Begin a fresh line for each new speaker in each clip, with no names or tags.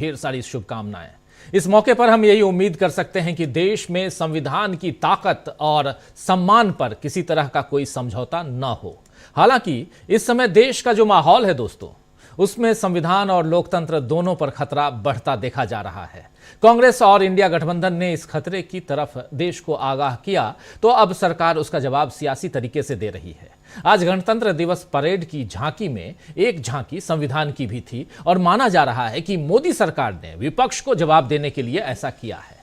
ढेर सारी शुभकामनाएं। इस मौके पर हम यही उम्मीद कर सकते हैं कि देश में संविधान की ताकत और सम्मान पर किसी तरह का कोई समझौता न हो। हालांकि इस समय देश का जो माहौल है दोस्तों, उसमें संविधान और लोकतंत्र दोनों पर खतरा बढ़ता देखा जा रहा है। कांग्रेस और इंडिया गठबंधन ने इस खतरे की तरफ देश को आगाह किया, तो अब सरकार उसका जवाब सियासी तरीके से दे रही है। आज गणतंत्र दिवस परेड की झांकी में एक झांकी संविधान की भी थी और माना जा रहा है कि मोदी सरकार ने विपक्ष को जवाब देने के लिए ऐसा किया है।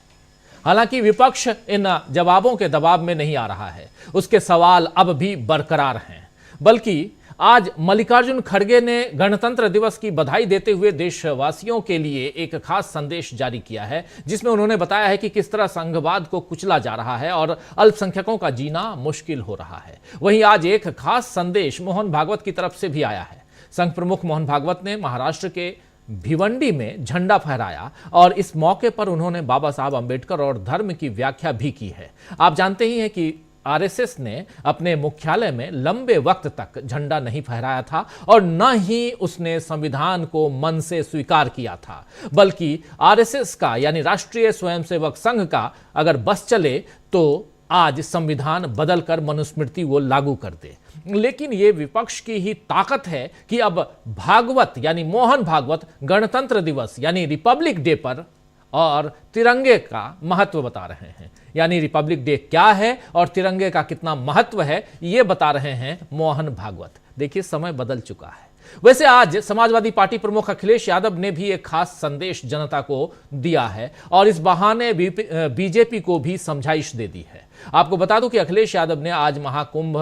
हालांकि विपक्ष इन जवाबों के दबाव में नहीं आ रहा है, उसके सवाल अब भी बरकरार हैं। बल्कि आज मल्लिकार्जुन खड़गे ने गणतंत्र दिवस की बधाई देते हुए देशवासियों के लिए एक खास संदेश जारी किया है, जिसमें उन्होंने बताया है कि किस तरह संघवाद को कुचला जा रहा है और अल्पसंख्यकों का जीना मुश्किल हो रहा है। वहीं आज एक खास संदेश मोहन भागवत की तरफ से भी आया है। संघ प्रमुख मोहन भागवत ने महाराष्ट्र के भिवंडी में झंडा फहराया और इस मौके पर उन्होंने बाबा साहब अंबेडकर और धर्म की व्याख्या भी की है। आप जानते ही हैं कि आरएसएस ने अपने मुख्यालय में लंबे वक्त तक झंडा नहीं फहराया था और न ही उसने संविधान को मन से स्वीकार किया था, बल्कि आरएसएस का यानी राष्ट्रीय स्वयंसेवक संघ का अगर बस चले तो आज संविधान बदलकर मनुस्मृति वो लागू कर दे। लेकिन ये विपक्ष की ही ताकत है कि अब भागवत यानी मोहन भागवत गणतंत्र दिवस यानी रिपब्लिक डे पर और तिरंगे का महत्व बता रहे हैं। यानी रिपब्लिक डे क्या है और तिरंगे का कितना महत्व है, ये बता रहे हैं मोहन भागवत। देखिए, समय बदल चुका है। वैसे आज समाजवादी पार्टी प्रमुख अखिलेश यादव ने भी एक खास संदेश जनता को दिया है और इस बहाने बीजेपी को भी समझाइश दे दी है। आपको बता दूं कि अखिलेश यादव ने आज महाकुंभ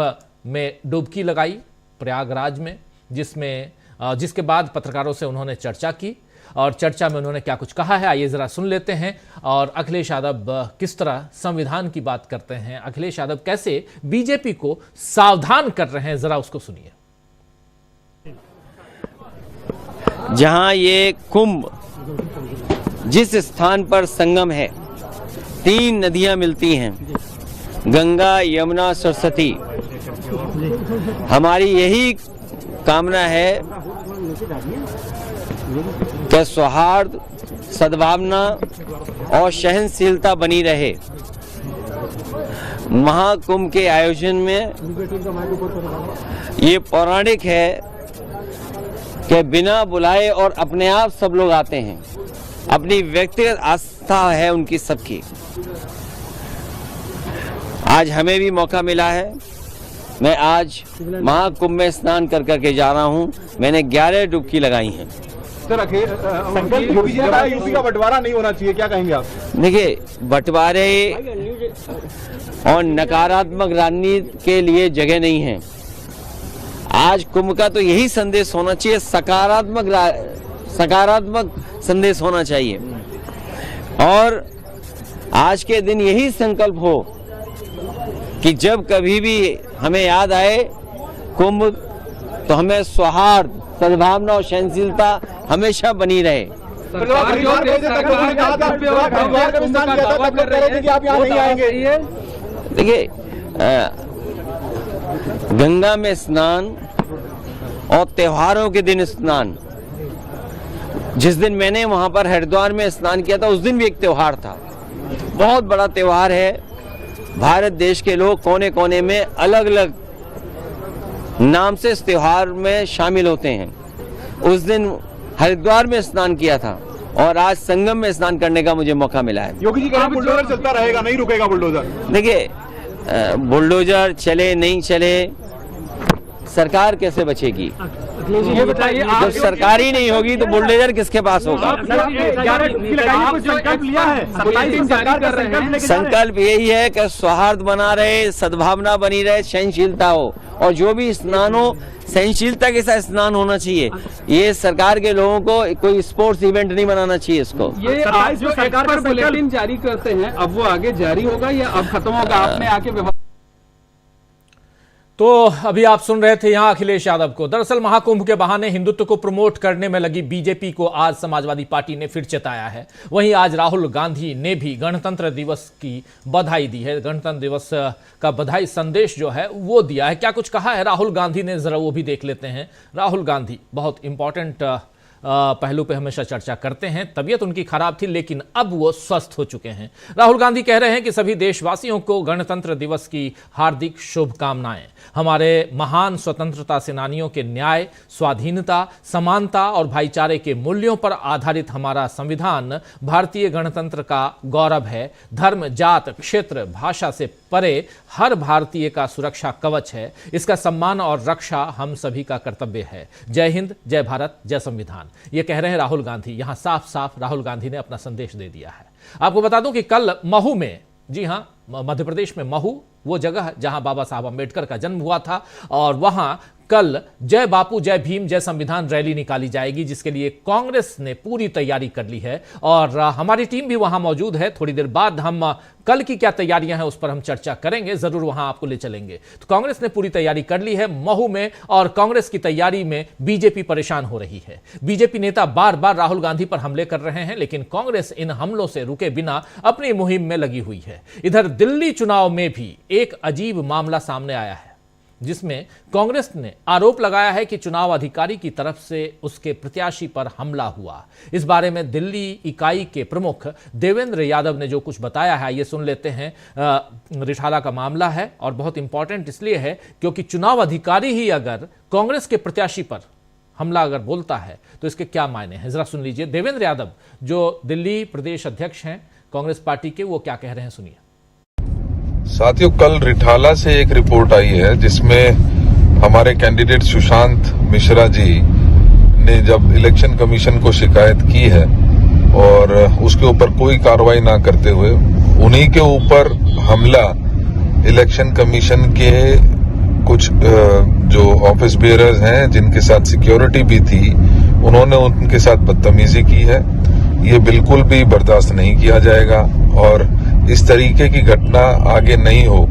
में डुबकी लगाई प्रयागराज में, जिसके बाद पत्रकारों से उन्होंने चर्चा की और चर्चा में उन्होंने क्या कुछ कहा है, आइए जरा सुन लेते हैं। और अखिलेश यादव किस तरह संविधान की बात करते हैं, अखिलेश यादव कैसे बीजेपी को सावधान कर रहे हैं, जरा उसको सुनिए।
जहां ये कुंभ जिस स्थान पर संगम है, 3 नदियां मिलती हैं, गंगा, यमुना, सरस्वती। हमारी यही कामना है कि सौहार्द, सद्भावना और सहनशीलता बनी रहे। महाकुंभ के आयोजन में ये पौराणिक है कि बिना बुलाए और अपने आप सब लोग आते हैं। अपनी व्यक्तिगत आस्था है उनकी सबकी। आज हमें भी मौका मिला है। मैं आज महाकुंभ में स्नान कर करके जा रहा हूं। मैंने 11 डुबकी लगाई हैं।
सर, योगी जी ने कहा यूपी का बंटवारा नहीं होना चाहिए, क्या कहेंगे आप?
देखिए, बंटवारे और नकारात्मक राजनीति के लिए जगह नहीं है। आज कुंभ का तो यही संदेश होना चाहिए, सकारात्मक संदेश होना चाहिए। और आज के दिन यही संकल्प हो कि जब कभी भी हमें याद आए कुंभ, तो हमें सौहार्द, सद्भावना और सहनशीलता हमेशा बनी रहे। देखिए, गंगा में स्नान और त्योहारों के दिन स्नान, जिस दिन मैंने वहां पर हरिद्वार में स्नान किया था, उस दिन भी एक त्योहार था। बहुत बड़ा त्योहार है। भारत देश के लोग कोने कोने में अलग अलग नाम से इस त्योहार में शामिल होते हैं। उस दिन हरिद्वार में स्नान किया था और आज संगम में स्नान करने का मुझे मौका मिला है।
योगी जी कह रहे हैं बुलडोजर चलता रहेगा, नहीं रुकेगा बुलडोजर।
देखिए, बुलडोजर चले नहीं चले, सरकार कैसे बचेगी?
ये बताइए,
जब सरकार ही नहीं होगी तो बुलडोजर किसके पास होगा? संकल्प यही है कि सौहार्द बना रहे, सद्भावना बनी रहे, सहनशीलता हो, और जो भी स्नान हो सहनशीलता के साथ स्नान होना चाहिए। ये सरकार के लोगों को कोई स्पोर्ट्स इवेंट नहीं बनाना चाहिए इसको।
ये आज जो सरकार पर बुलेटिन जारी करते हैं, अब वो आगे जारी होगा या अब खत्म होगा? आपने आके
तो अभी आप सुन रहे थे यहां अखिलेश यादव को। दरअसल महाकुंभ के बहाने हिंदुत्व को प्रमोट करने में लगी बीजेपी को आज समाजवादी पार्टी ने फिर चेताया है। वहीं आज राहुल गांधी ने भी गणतंत्र दिवस की बधाई दी है। गणतंत्र दिवस का बधाई संदेश जो है वो दिया है। क्या कुछ कहा है राहुल गांधी ने, जरा वो भी देख लेते हैं। राहुल गांधी बहुत इंपॉर्टेंट पहलू पे हमेशा चर्चा करते हैं। तबीयत उनकी खराब थी लेकिन अब वो स्वस्थ हो चुके हैं। राहुल गांधी कह रहे हैं कि सभी देशवासियों को गणतंत्र दिवस की हार्दिक शुभकामनाएं। हमारे महान स्वतंत्रता सेनानियों के न्याय, स्वाधीनता, समानता और भाईचारे के मूल्यों पर आधारित हमारा संविधान भारतीय गणतंत्र का गौरव है। धर्म, जात, क्षेत्र, भाषा से परे हर भारतीय का सुरक्षा कवच है। इसका सम्मान और रक्षा हम सभी का कर्तव्य है। जय हिंद, जय भारत, जय संविधान। ये कह रहे हैं राहुल गांधी। यहां साफ साफ राहुल गांधी ने अपना संदेश दे दिया है। आपको बता दूं कि कल महू में, जी हां, मध्य प्रदेश में महू वो जगह जहां बाबा साहब अंबेडकर का जन्म हुआ था, और वहां कल जय बापू, जय भीम, जय संविधान रैली निकाली जाएगी, जिसके लिए कांग्रेस ने पूरी तैयारी कर ली है और हमारी टीम भी वहां मौजूद है। थोड़ी देर बाद हम कल की क्या तैयारियां हैं उस पर हम चर्चा करेंगे, जरूर वहां आपको ले चलेंगे। तो कांग्रेस ने पूरी तैयारी कर ली है महू में, और कांग्रेस की तैयारी में बीजेपी परेशान हो रही है। बीजेपी नेता बार बार राहुल गांधी पर हमले कर रहे हैं, लेकिन कांग्रेस इन हमलों से रुके बिना अपनी मुहिम में लगी हुई है। इधर दिल्ली चुनाव में भी एक अजीब मामला सामने आया है, जिसमें कांग्रेस ने आरोप लगाया है कि चुनाव अधिकारी की तरफ से उसके प्रत्याशी पर हमला हुआ। इस बारे में दिल्ली इकाई के प्रमुख देवेंद्र यादव ने जो कुछ बताया है, ये सुन लेते हैं। रिठाला का मामला है और बहुत इंपॉर्टेंट इसलिए है क्योंकि चुनाव अधिकारी ही अगर कांग्रेस के प्रत्याशी पर हमला अगर बोलता है तो इसके क्या मायने हैं, जरा सुन लीजिए। देवेंद्र यादव जो दिल्ली प्रदेश अध्यक्ष हैं कांग्रेस पार्टी के, वो क्या कह रहे हैं, सुनिए।
साथियों, कल रिठाला से एक रिपोर्ट आई है जिसमें हमारे कैंडिडेट सुशांत मिश्रा जी ने जब इलेक्शन कमीशन को शिकायत की है और उसके ऊपर कोई कार्रवाई ना करते हुए उन्हीं के ऊपर हमला इलेक्शन कमीशन के कुछ जो ऑफिस बेयरर्स हैं जिनके साथ सिक्योरिटी भी थी, उन्होंने उनके साथ बदतमीजी की है। ये बिल्कुल भी बर्दाश्त नहीं किया जाएगा और इस तरीके की घटना आगे नहीं हो,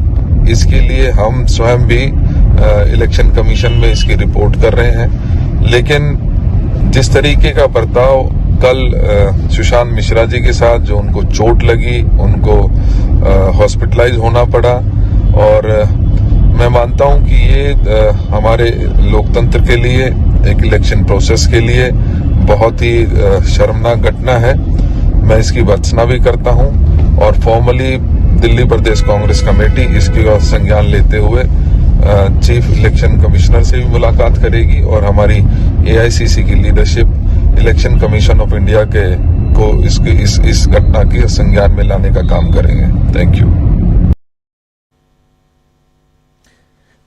इसके लिए हम स्वयं भी इलेक्शन कमीशन में इसकी रिपोर्ट कर रहे हैं। लेकिन जिस तरीके का बर्ताव कल सुशांत मिश्रा जी के साथ, जो उनको चोट लगी, उनको हॉस्पिटलाइज होना पड़ा, और मैं मानता हूं कि ये हमारे लोकतंत्र के लिए, एक इलेक्शन प्रोसेस के लिए बहुत ही शर्मनाक घटना है। मैं इसकी भर्त्सना भी करता हूं और फॉर्मली दिल्ली प्रदेश कांग्रेस कमेटी इसकी संज्ञान लेते हुए चीफ इलेक्शन कमिश्नर से भी मुलाकात करेगी और हमारी एआईसीसी की leadership election commission of India को इस घटना के संज्ञान में लाने का काम करेंगे। Thank you.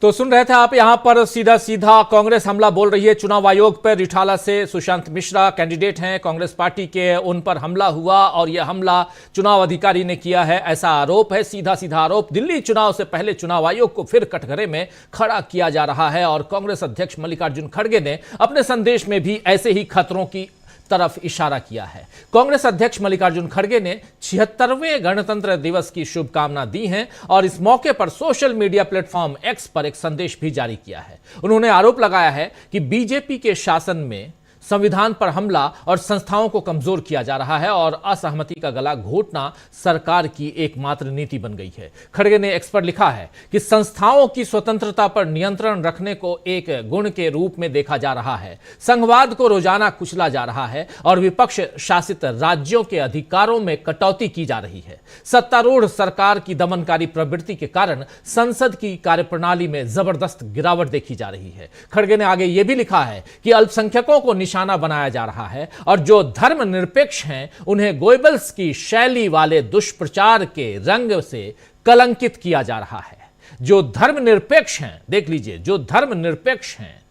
तो सुन रहे थे आप, यहां पर सीधा सीधा कांग्रेस हमला बोल रही है चुनाव आयोग पर। रिठाला से सुशांत मिश्रा कैंडिडेट हैं कांग्रेस पार्टी के, उन पर हमला हुआ और यह हमला चुनाव अधिकारी ने किया है, ऐसा आरोप है, सीधा सीधा आरोप। दिल्ली चुनाव से पहले चुनाव आयोग को फिर कटघरे में खड़ा किया जा रहा है और कांग्रेस अध्यक्ष मल्लिकार्जुन खड़गे ने अपने संदेश में भी ऐसे ही खतरों की तरफ इशारा किया है। कांग्रेस अध्यक्ष मल्लिकार्जुन खड़गे ने 76वें गणतंत्र दिवस की शुभकामना दी है और इस मौके पर सोशल मीडिया प्लेटफॉर्म एक्स पर एक संदेश भी जारी किया है। उन्होंने आरोप लगाया है कि बीजेपी के शासन में संविधान पर हमला और संस्थाओं को कमजोर किया जा रहा है और असहमति का गला घोटना सरकार की एकमात्र नीति बन गई है। खड़गे ने एक्स पर लिखा है कि संस्थाओं की स्वतंत्रता पर नियंत्रण रखने को एक गुण के रूप में देखा जा रहा है, संघवाद को रोजाना कुचला जा रहा है और विपक्ष शासित राज्यों के अधिकारों में कटौती की जा रही है। सत्तारूढ़ सरकार की दमनकारी प्रवृत्ति के कारण संसद की कार्यप्रणाली में जबरदस्त गिरावट देखी जा रही है। खड़गे ने आगे यह भी लिखा है कि अल्पसंख्यकों को निशाना बनाया जा रहा है और जो धर्मनिरपेक्ष हैं उन्हें गोयबल्स की शैली वाले दुष्प्रचार के रंग से कलंकित किया जा रहा है। जो धर्मनिरपेक्ष हैं, देख लीजिए, जो धर्मनिरपेक्ष हैं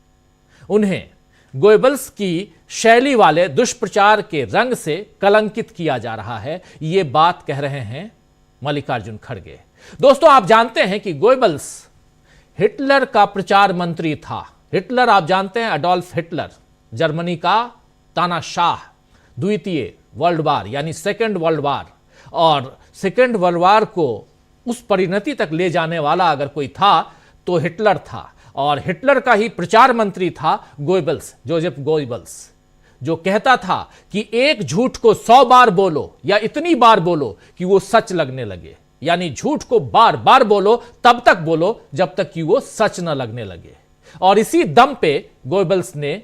उन्हें गोयबल्स की शैली वाले दुष्प्रचार के रंग से कलंकित किया जा रहा है, यह बात कह रहे हैं मल्लिकार्जुन खड़गे। दोस्तों, आप जानते हैं कि गोयबल्स हिटलर का प्रचार मंत्री था। हिटलर आप जानते हैं, अडोल्फ हिटलर, जर्मनी का तानाशाह, द्वितीय वर्ल्ड वार यानी सेकेंड वर्ल्ड वार, और सेकेंड वर्ल्ड वार को उस परिणति तक ले जाने वाला अगर कोई था तो हिटलर था। और हिटलर का ही प्रचार मंत्री था गोयबल्स, जोसेफ गोयबल्स, जो कहता था कि एक झूठ को 100 बार बोलो या इतनी बार बोलो कि वो सच लगने लगे, यानी झूठ को बार बार बोलो, तब तक बोलो जब तक कि वो सच न लगने लगे। और इसी दम पे गोयबल्स ने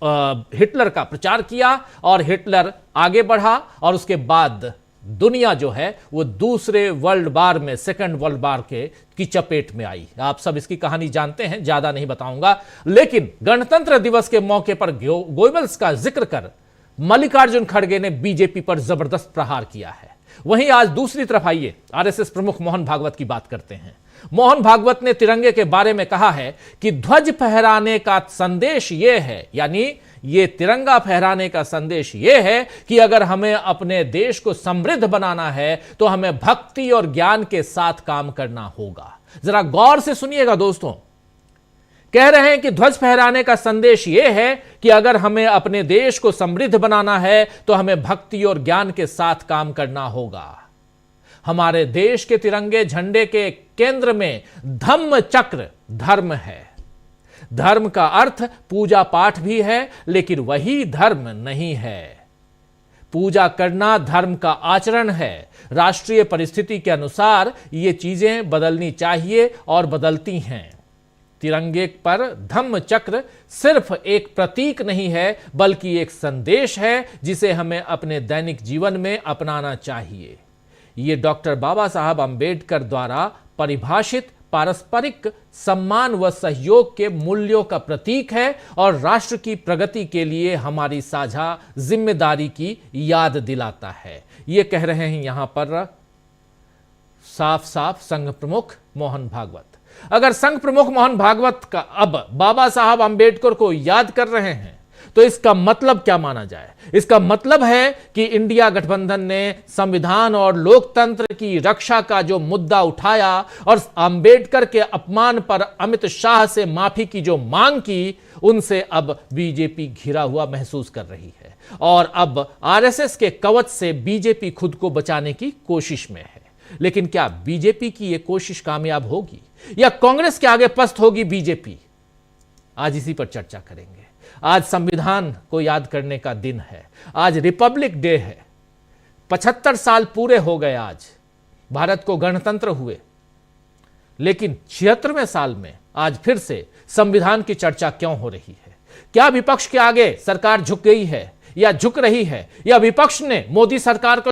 हिटलर का प्रचार किया और हिटलर आगे बढ़ा और उसके बाद दुनिया जो है वो दूसरे वर्ल्ड वार में, सेकंड वर्ल्ड वार की चपेट में आई। आप सब इसकी कहानी जानते हैं, ज्यादा नहीं बताऊंगा। लेकिन गणतंत्र दिवस के मौके पर गोयबल्स का जिक्र कर मल्लिकार्जुन खड़गे ने बीजेपी पर जबरदस्त प्रहार किया है। वहीं आज दूसरी तरफ आइए आरएसएस प्रमुख मोहन भागवत की बात करते हैं। मोहन भागवत ने तिरंगे के बारे में कहा है कि ध्वज फहराने का संदेश यह है, यानी ये तिरंगा फहराने का संदेश यह है कि अगर हमें अपने देश को समृद्ध बनाना है तो हमें भक्ति और ज्ञान के साथ काम करना होगा। जरा गौर से सुनिएगा दोस्तों, कह रहे हैं कि ध्वज फहराने का संदेश यह है कि अगर हमें अपने देश को समृद्ध बनाना है तो हमें भक्ति और ज्ञान के साथ काम करना होगा। हमारे देश के तिरंगे झंडे के केंद्र में धम्म चक्र धर्म है। धर्म का अर्थ पूजा पाठ भी है, लेकिन वही धर्म नहीं है। पूजा करना धर्म का आचरण है। राष्ट्रीय परिस्थिति के अनुसार ये चीजें बदलनी चाहिए और बदलती हैं। तिरंगे पर धम्म चक्र सिर्फ एक प्रतीक नहीं है, बल्कि एक संदेश है जिसे हमें अपने दैनिक जीवन में अपनाना चाहिए। ये डॉक्टर बाबा साहब अंबेडकर द्वारा परिभाषित पारस्परिक सम्मान व सहयोग के मूल्यों का प्रतीक है और राष्ट्र की प्रगति के लिए हमारी साझा जिम्मेदारी की याद दिलाता है। ये कह रहे हैं यहां पर साफ साफ संघ प्रमुख मोहन भागवत। अगर संघ प्रमुख मोहन भागवत का अब बाबा साहब अंबेडकर को याद कर रहे हैं तो इसका मतलब क्या माना जाए? इसका मतलब है कि इंडिया गठबंधन ने संविधान और लोकतंत्र की रक्षा का जो मुद्दा उठाया और अंबेडकर के अपमान पर अमित शाह से माफी की जो मांग की, उनसे अब बीजेपी घिरा हुआ महसूस कर रही है और अब आरएसएस के कवच से बीजेपी खुद को बचाने की कोशिश में है। लेकिन क्या बीजेपी की यह कोशिश कामयाब होगी या कांग्रेस के आगे पस्त होगी बीजेपी? आज इसी पर चर्चा करेंगे। आज संविधान को याद करने का दिन है। आज रिपब्लिक डे है। 75 साल पूरे हो गए आज भारत को गणतंत्र हुए, लेकिन 76वें साल में आज फिर से संविधान की चर्चा क्यों हो रही है? क्या विपक्ष के आगे सरकार झुक गई है या झुक रही है, या विपक्ष ने मोदी सरकार को